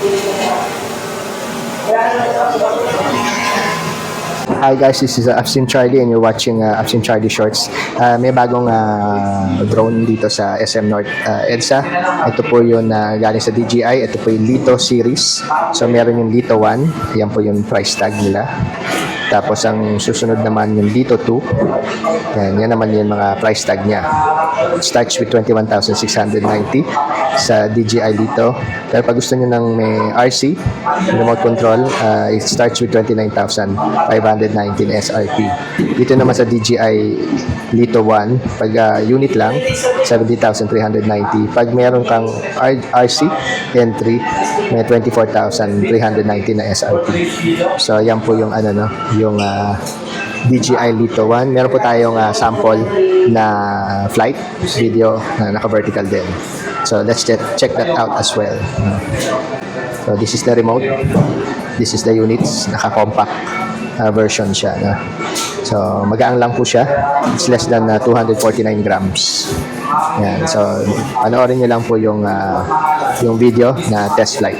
Hi guys, this is Absin Charlie and you're watching Absin Charlie Shorts. May bagong drone dito sa SM North EDSA. Ito po yung galing sa DJI. Ito po yung Lito series. So meron yung Lito 1. Yan po yung price tag nila. Tapos ang susunod naman yung Lito 2. Yan naman yung mga price tag niya. It starts with 21,690 sa DJI Lito. Pero pag gusto nyo ng may RC, remote control, it starts with 29,519 SRP. Dito naman sa DJI Lito 1, pag unit lang, 70,390. Pag meron kang RC entry, may 24,390 na SRP. So, yan po yung yung DJI Lito 1. Meron po tayong sample na flight video na naka-vertical din. So, let's check that out as well. So, this is the remote. This is the units. Naka-compact version siya. So, magaang lang po siya. It's less than 249 grams. Yan. So, panoorin nyo lang po yung video na test flight.